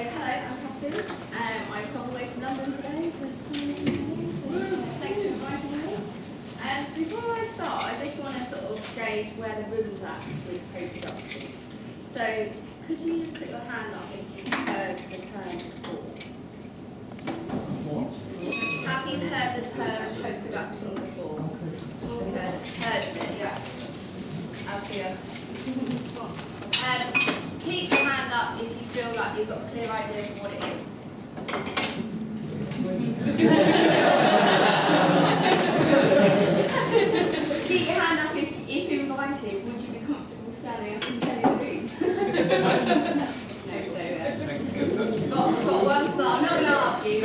hello, I'm Katherine. I've come all the way from London today for thanks for inviting me. Before I start, I just want to sort of gauge where the room's at with co-production. So, could you just put your hand up if you've heard the term before? Have you heard the term co-production before? Heard of it, yeah. I'll see you. Keep your hand up if you feel like you've got a clear idea of what it is. Keep your hand up if invited. Would you be comfortable standing up and telling the room? No, so got one start. I'm not going to ask you.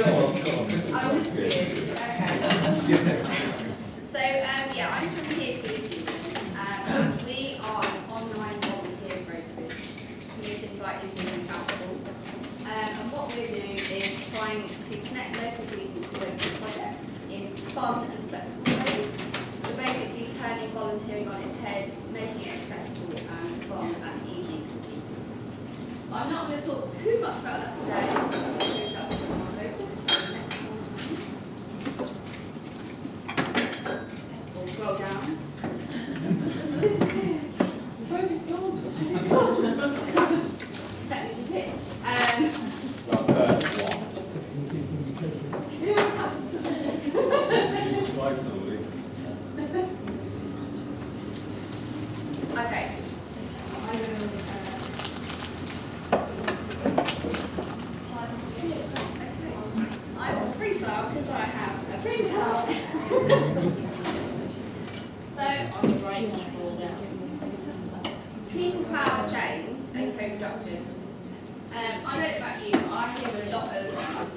I'm just curious. Okay. So, yeah, I'm from here to we are an online volunteer process commissioned by Islington Council. And what we're doing is trying to connect local people to local projects in fun and flexible ways. So basically turning volunteering on its head, making it accessible and fun and easy for people. I'm not going to talk too much about that today. Or scroll down. Technical pitch. Okay. I'm a sprinkler because I have a printout. So, on the right, people, power, change, and co-production. I don't know about you, I hear a lot of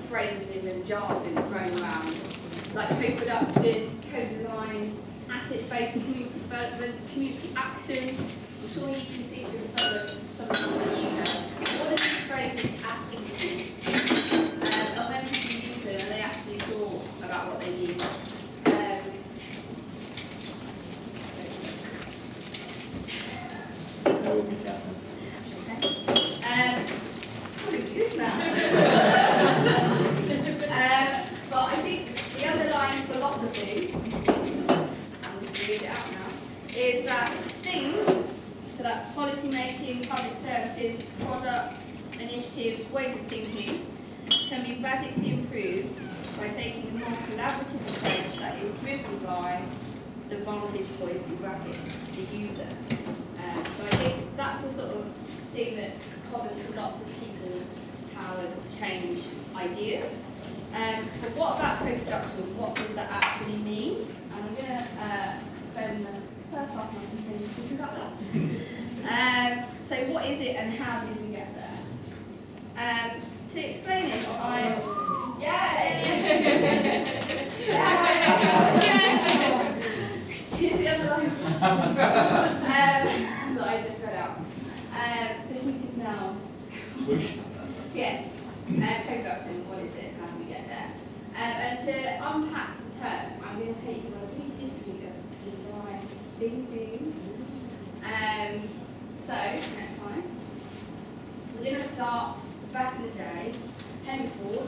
phrases and jargon thrown around, like co-production, co-design, asset-based community development, community action. I'm sure you can see through some of them that you know. What do these phrases actually mean? Or when people use them, are they actually sure about what they mean? But I think the underlying philosophy, I'm just going to read it out now, is that things, so that's policy making, public services, products, initiatives, ways of thinking, can be radically improved by taking a more collaborative approach that is driven by the vantage point in brackets, the user. So I think that's the sort of thing that's common to lots of people, how to change ideas. But what about co-production? What does that actually mean? And I'm going to spend the first half of my presentation thinking about that. So what is it and how did we get there? To explain it, Here's the other line. That I just read out. So you can now. Swoosh. Yes. Co-production, what is it? How do we get there? And to unpack the term, I'm going to take you on a brief history of design thinking. So, next time. We're going to start back in the day. Henry Ford.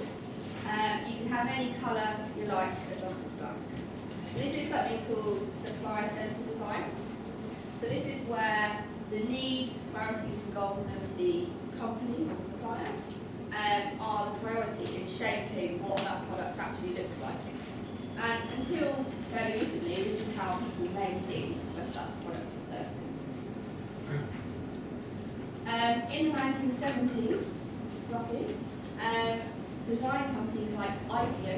You can have any colour you like as long as it's black. This is something called supply-centered design. So this is where the needs, priorities and goals of the company or supplier are the priority in shaping what that product actually looks like. And until fairly recently, this is how people made things, whether that's products or services. In the 1970s, roughly, design companies like IPO,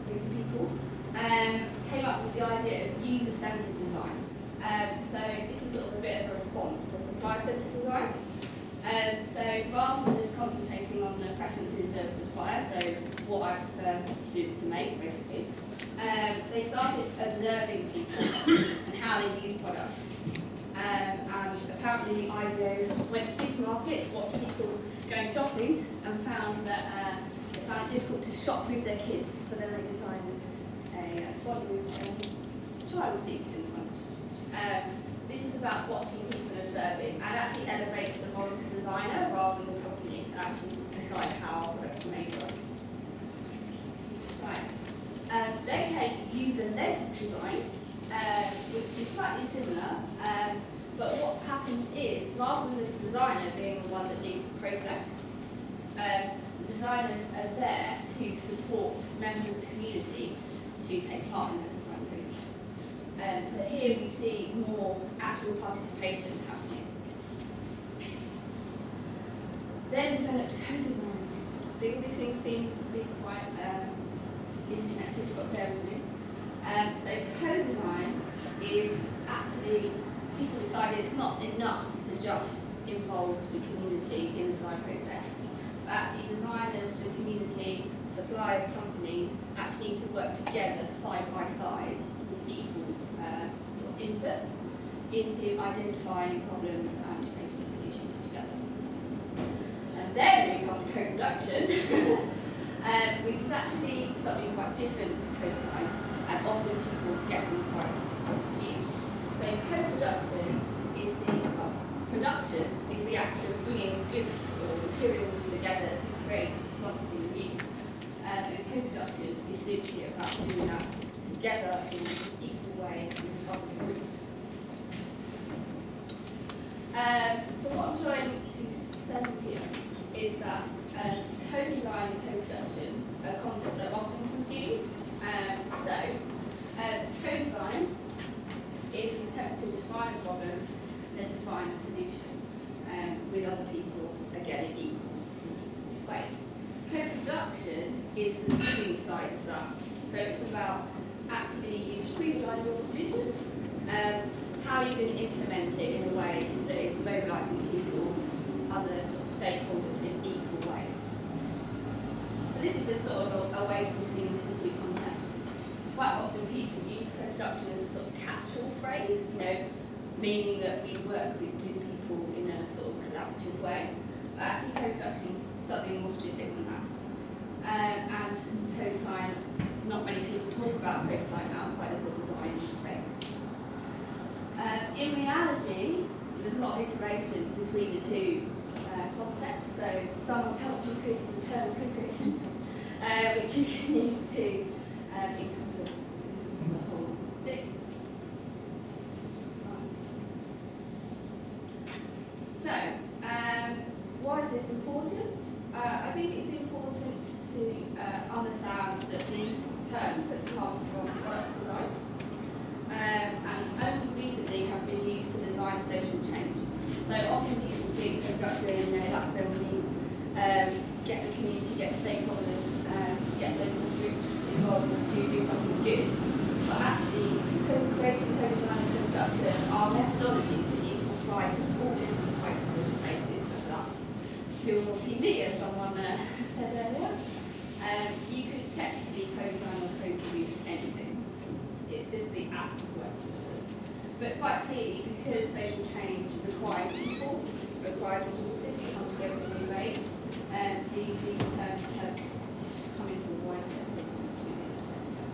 these people, came up with the idea of user-centered design. So this is sort of a bit of a response to supply-centered design. So rather than just concentrating on the preferences of the supplier, so what I prefer to make, basically, they started observing people and how they use products. And apparently the IPO went to supermarkets, watched people going shopping, and found that they found it difficult to shop with their kids. So then they designed a trolley with a child seat in front. This is about watching people and observing, and actually elevates the role of the designer rather than the company. actually decide how our products are made. Right. They take user-led design, which is slightly similar, but what happens is, rather than the designer being the one that leads the process, designers are there to support members of the community to take part in the design process. So here we see more actual participation happening. Then developed co-design. So all these things seem quite interconnected, but bear with me. So co-design is actually, people decided it's not enough to just involve the community in the design process. But actually designers, the community, suppliers, companies actually need to work together side by side with equal input into identifying problems and creating solutions together. And then we come to co-production, which is actually something quite different to co-design, and often people get them quite confused. So co-production is the act of bringing goods or materials together to create something new. And co-production is simply about doing that together in an equal way with other groups. So what I'm trying to say here is that co-design and co-production are concepts that are often confused. Co-design is an attempt to define a problem and then define a solution with other people, again, in equal ways. Co-production is the doing side of that. So it's about actually you've pre-designed your solution, how you can implement it in a way that is mobilising people, other sort of stakeholders in equal ways. So this is just sort of a way to distinguish the two concepts. Quite often people use co-production as a sort of catch-all phrase, meaning that we work with people in a sort of collaborative way. But actually co-production is something more specific than that. And co-design, not many people talk about co-design outside of the design space. In reality, there's a lot of iteration between the two concepts. So someone's helped you create the term co-creation, which you can use to encompass the whole thing. So, why is this important? I think it's important to understand that these terms have come from product design and only recently have been used to design social change. So often people think production, that's when we get the community, get stakeholders, get local groups involved to do something good. But actually, co-creation, co-design and co-production are methodologies that you can apply to all different types of spaces, whether that's film or TV, as someone said earlier. You could technically co-design or co-produce anything. It's just the act of working with others. But quite clearly, because social change requires people, requires resources to come together in new ways, these terms have come into a wider definition within the sector.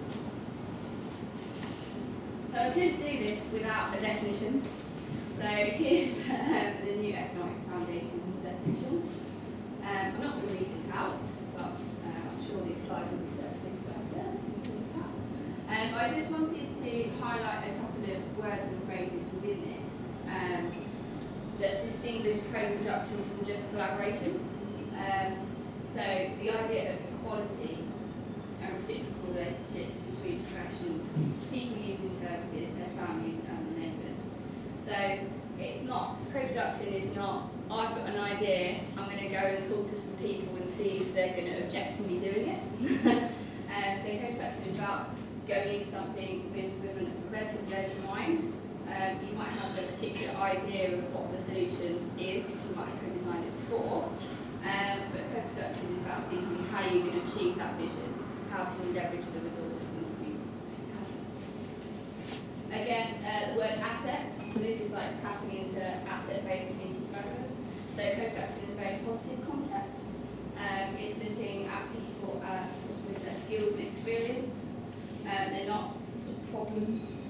So I could do this without a definition. So here's the New Economics Foundation's definition. I'm not going to read it out, but I'm sure these slides will be circulated later. I just wanted to highlight a couple of words and phrases within this that distinguish co-production from just collaboration. So the idea of equality and reciprocal relationships between professionals, people using services, their families and their neighbours. So it's not, co-production is not, I've got an idea, I'm going to go and talk to some people and see if they're going to object to me doing it. So co-production is about going into something with a relatively open mind. You might have a particular idea of what the solution is because you might have co-designed it before. But co-production is about thinking how you're going to achieve that vision, how can you leverage the resources in the community to make it happen. Again, the word assets, so this is like tapping into asset-based community development. So co-production is a very positive concept. It's looking at people with their skills and experience. They're not problems.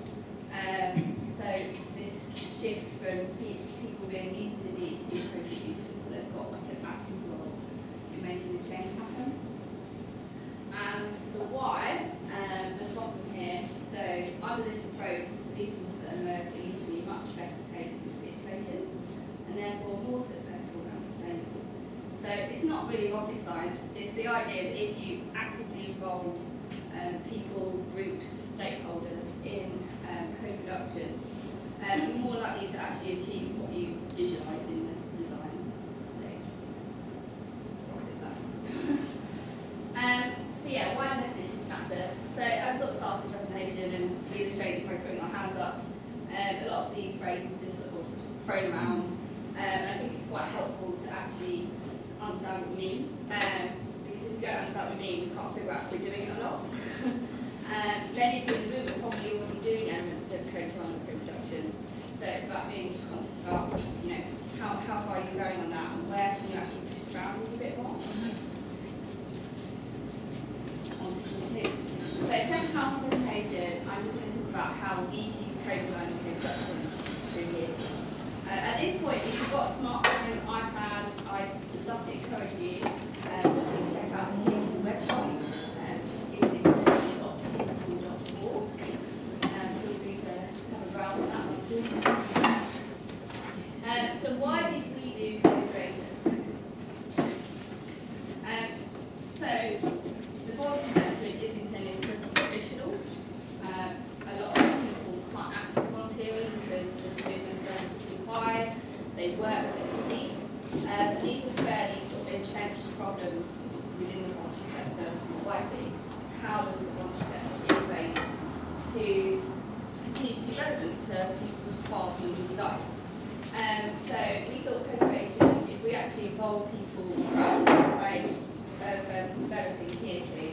So this shift from people being easily to co-producers, so they've got like an active role So it's not really rocket science. It's the idea that if you actively involve people, groups, stakeholders in co-production, you're more likely to actually achieve what you visualised in the design stage. Rocket science. So yeah, why definitions matter. So I sort of started the presentation and illustrated by putting our hands up. A lot of these phrases just sort of thrown around. And I think it's quite helpful to actually understand what we mean. Because if you don't understand what we mean, we can't figure out if we're doing it or not. Many of you in the room are probably already doing elements of co-design and co-production. So it's about being conscious about, how far you're going on that and where can you actually push the boundaries a bit more. So second half of the presentation, I'm just going to talk about how we use co-design and co-production through here. At this point, if you've got a smartphone, iPad, I'd love to encourage you to check out the Horsham website. It's in.org. Feel free to have a browse on that one. So why did we do co-creation? So the voluntary sector is intended to be traditional. A lot of people can't access volunteering because the commitment levels too high. They work with their team. These are fairly sort of entrenched problems within the voluntary sector more widely. How does the voluntary sector innovate to continue to be relevant to people's fast-moving lives? So we thought co-creation, if we actually involve people throughout the ways of developing theatre,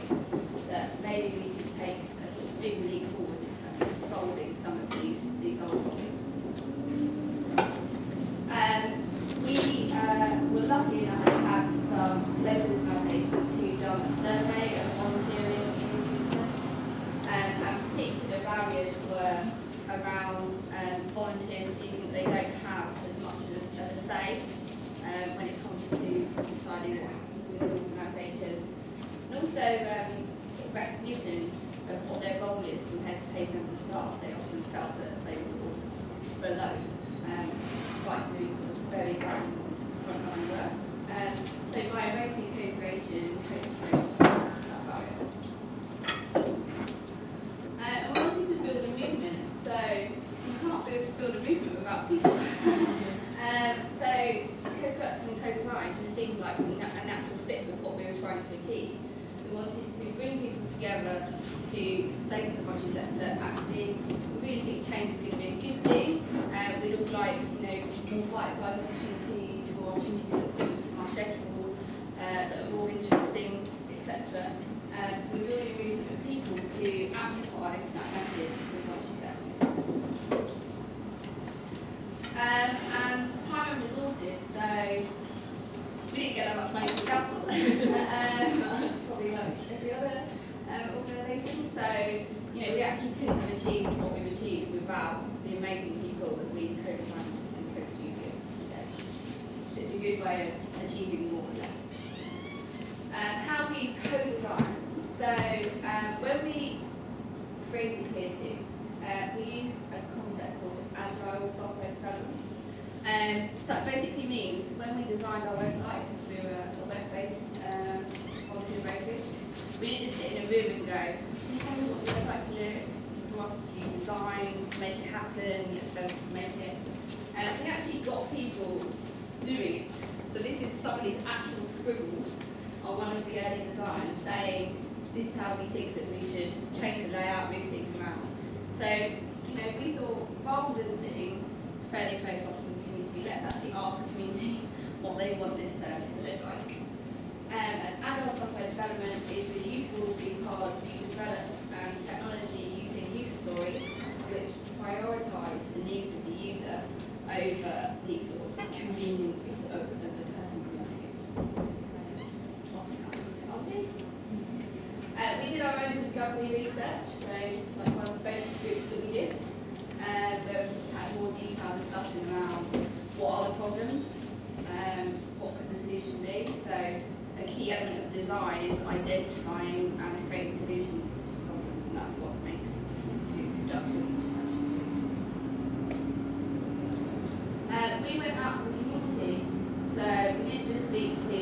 that maybe we could take a sort of big leap forward in terms of solving some of these old problems. We were lucky enough to have some local organisations who've done a survey of volunteering in Horsham, and particular barriers were around volunteers receiving that they don't have as much of a say when it comes to deciding what happens with an organisation, and also recognition of what their role is compared to paid members of staff. They often felt that they were sort of below, despite doing sort of very frontline work. So by embracing co-creation, co-creation that barrier. And we wanted to build a movement, so you can't build a movement without people. So co-production and co-design just seemed like a natural fit with what we were trying to achieve. So we wanted to bring people together to say to the voluntary sector, actually, we really think change is going to be a good thing. We'd all like, more bite-sized opportunities, more opportunities that fit from our schedule, that are more interesting, etc. So we're building a movement of people to amplify that message to the voluntary sector. And time and resources, so we didn't get that much money from the council, probably like every other organisation. So, we actually couldn't have achieved what we've achieved without the amazing people that we co-designed and co-produced here today. It's a good way of achieving more or less. How we co-design. So, when we created here too, we used a concept called agile software development. So that basically means when we designed our website, because we were a web-based volunteer brokerage, we didn't just sit in a room and go, can you tell me what the website to look, draw up a few designs, make it happen, get developers to make it. We actually got people doing it. So this is somebody's actual scribble on one of the early designs saying, this is how we think that we should change the layout, move things around. So, we thought, rather than sitting fairly close off from the community, let's actually ask the community what they want this service to look like. And agile software development is really useful because you develop technology using user stories which prioritise the needs of the user over the sort of convenience of the person who's going to use it. We did our own discovery research, so like one of the focus groups that we did. There was kind of more detailed discussion around what are the problems, what could the solution be. So a key element of design is identifying and creating solutions to problems, and that's what makes it different to production. We went out to the community, so we didn't just speak to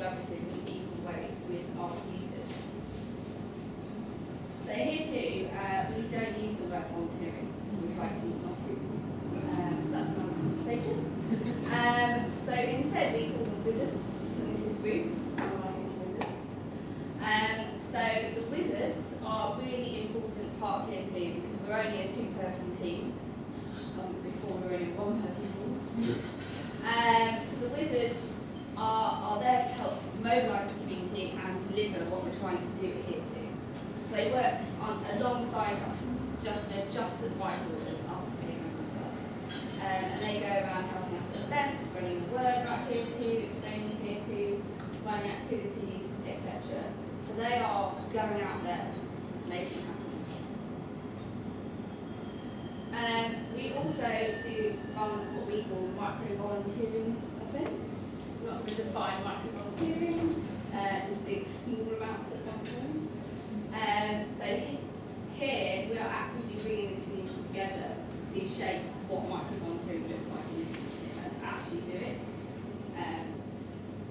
collaborative and equal way with our users. So here too, we don't use the word volunteering. We try to not to. That's not a conversation. So instead we call them wizards, and this is Ruth. So the wizards are a really important part here too, because we're only a two-person team. Before we were only one person. So the wizards are there to help mobilise the community and deliver what we're trying to do here too. So they work alongside us, they're just as vital as us being members of. And they go around helping us at events, spreading the word about here too, explaining here too, running activities, etc. So they are going out there making happen. We also do run what we call micro-volunteering events. We're not going to define micro-volunteering, just big small amounts at one time. So here we are actively bringing the community together to shape what micro-volunteering looks like and actually do it.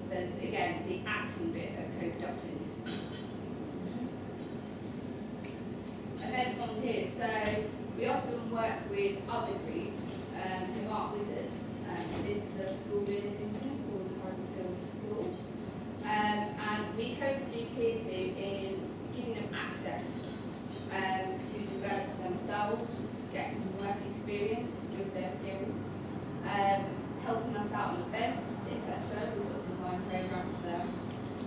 So again, the action bit of co-producting. Event volunteers. So we often work with other groups who aren't wizards. This is a school in Islington called the Horsham School. And we co-produce here too in giving them access to develop themselves, get some work experience with their skills, helping us out on events, etc. We sort of design programs for them.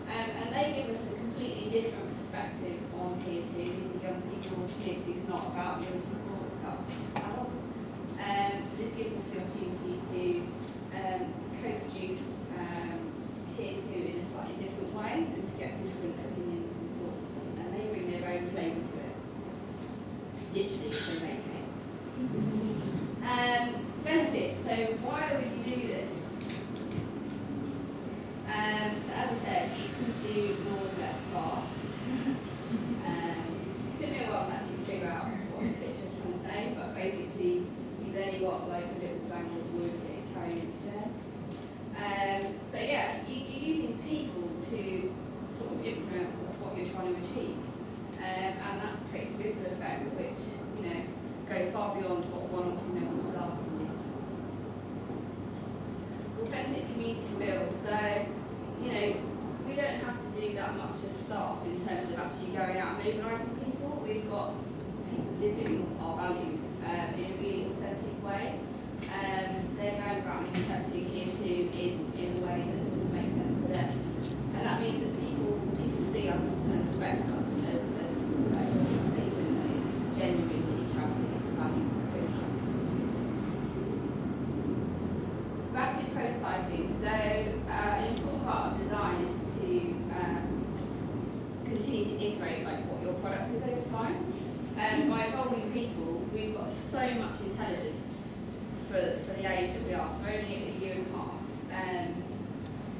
And they give us a completely different perspective on here too. These are young people. Here too is not about young people. Adults. So this gives us the opportunity to co-produce here too in a slightly different way and to get different opinions and thoughts. And they bring their own flavour to it. Literally, so they benefits. So why would you do this? So as I said, you can do more and less fast. It took me a while to actually figure out what this picture was trying to say, but basically you've only got like a little blank of wood that is carrying its stairs. So yeah, you're using people to sort of implement what you're trying to achieve. And that creates a ripple effect which, goes far beyond what one or two members of staff can do. Authentic community build. So, we don't have to do that much as staff in terms of actually going out and mobilising people. We've got people living our values in a really authentic way. They're going around interpreting here too in a way that sort of makes sense to them. And that means that people see us and respect us as an organisation that is genuinely travelling in the values of the group. Rapid prototyping. So an important part of design is to continue to iterate what your product is over time. By involving people, we've got so much intelligence for the age that we are. So we're only a year and a half,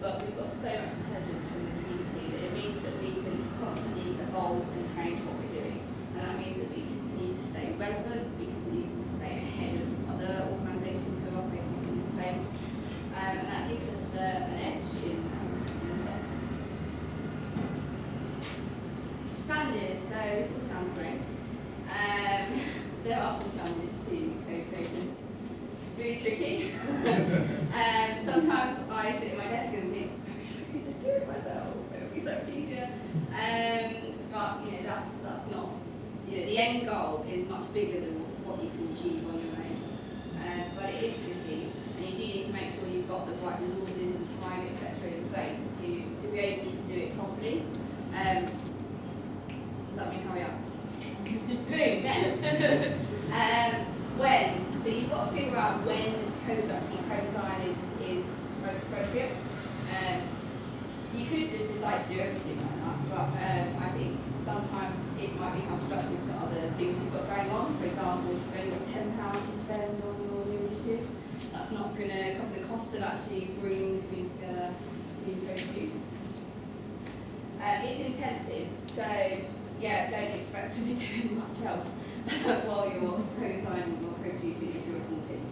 but we've got so much intelligence from the community that it means that we can constantly evolve and change what we're doing. And that means that we continue to stay relevant, we continue to stay ahead of other organisations who are operating in the space. And that gives us an edge in a sense. Challenges, so this all sounds great. There are some challenges to co-creation. It's really tricky. Sometimes I sit at my desk and think, I could just do it myself, it would be so much easier. But that's not, the end goal is much bigger than what you can achieve on your own. But it is tricky, and you do need to make sure you've got the right resources and time, etc. in place to be able to do it properly. Does that mean hurry up? Boom, next. When? So you've got to figure out when co-production or co-design is most appropriate. You could just decide to do everything like that, but I think sometimes it might be counterproductive to other things you've got going on. For example, if you've only got £10 to spend on your new initiative, that's not going to cover the cost of actually bringing the community together to co-produce. It's intensive, so yeah, don't expect to be doing much else while you're co-designing or co-producing if you're a small team.